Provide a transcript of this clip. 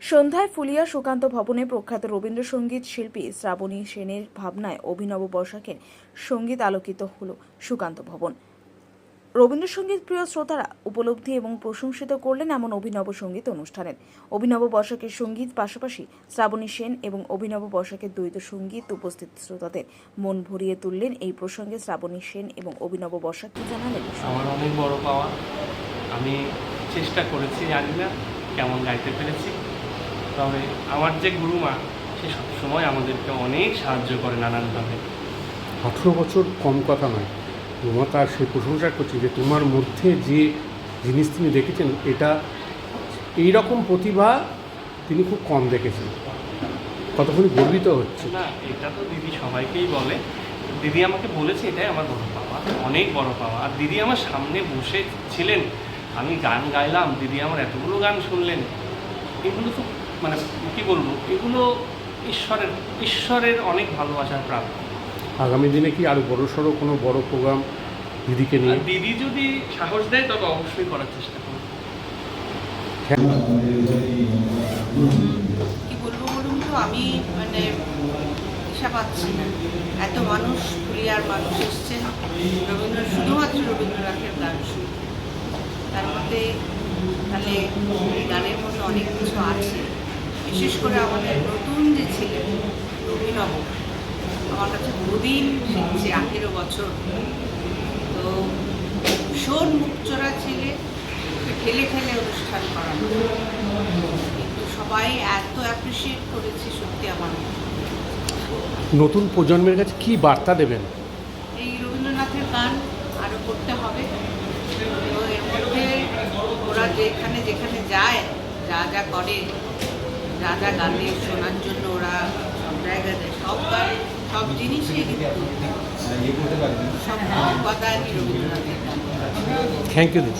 সন্ধ্যায় ফুলিয়া সুকান্ত ভবনে প্রখ্যাত রবীন্দ্রসঙ্গীত শিল্পী শ্রাবণী সেনের ভাবনায় অভিনব বর্ষাকের সঙ্গীত আলোকিত হল সুকান্ত ভবন। রবীন্দ্রসঙ্গীত প্রিয় শ্রোতারা উপলব্ধি এবং প্রশংসিত করলেন এমন অভিনব সঙ্গীত অনুষ্ঠানের। অভিনব বর্ষাকের সঙ্গীত পাশাপাশি শ্রাবণী সেন এবং অভিনব বর্ষাকের দ্বৈত সঙ্গীত উপস্থিত শ্রোতাদের মন ভরিয়ে তুললেন। এই প্রসঙ্গে শ্রাবণী সেন এবং অভিনব বর্ষাক কি জানালেন? আমার অনেক বড় পাওয়া, আমি চেষ্টা করেছি, জানি না কেমন গাইতে পেরেছি, তবে আমার যে গুরুমা সে সবসময় আমাদেরকে অনেক সাহায্য করে নানানভাবে। 18 বছর কম কথা নয়, তোমার তার সেই প্রশংসা করছি যে তোমার মধ্যে যে জিনিস তিনি দেখেছেন, এটা এই রকম প্রতিভা তিনি খুব কম দেখেছেন। কতখানি গর্বিত হচ্ছে। না, এটা তো দিদি সবাইকেই বলে, দিদি আমাকে বলেছে এটাই আমার বড় পাওয়া, অনেক বড় পাওয়া। আর দিদি আমার সামনে বসে ছিলেন, আমি গান গাইলাম, দিদি আমার এতগুলো গান শুনলেন। এগুলো তো মানে কী বলবো, এগুলো ঈশ্বরের অনেক ভালোবাসার প্রাপ্ত। আগামী দিনে কি আরও বড়সড় কোনো বড় প্রোগ্রাম দিদিকে নিয়ে? দিদি যদি সাহস দেয় তবে অবশ্যই করার চেষ্টা করব। কি বলবো বলুন তো, আমি মানে দিশা পাচ্ছি না। এত মানুষ, পুরিয়ার মানুষ এসছেন শুধুমাত্র রবীন্দ্রনাথের গান শুনতে। তার মধ্যে তাহলে এই গানের মধ্যে অনেক কিছু আছে। বিশেষ করে আমাদের নতুন যে ছেলে অভিনব, আমার কাছে বহুদিন শিখছে, 18 বছর। তো ভীষণ মুখচোরা ছেলে, ঠেলে ঠেলে অনুষ্ঠান করানো, কিন্তু সবাই এত অ্যাপ্রিসিয়েট করেছে, সত্যি আমার নতুন প্রজন্মের কাছে কি বার্তা দেবেন? এই রবীন্দ্রনাথের গান আরও করতে হবে। তো এর মধ্যে ওরা যেখানে যেখানে যায়, যা যা করে, যা যা গানে শোনার জন্য ওরা সব জায়গায় দেয়, সব গান সব জিনিসই কিন্তু সব কথাই রবীন্দ্রনাথের গান। থ্যাংক ইউ দিদি।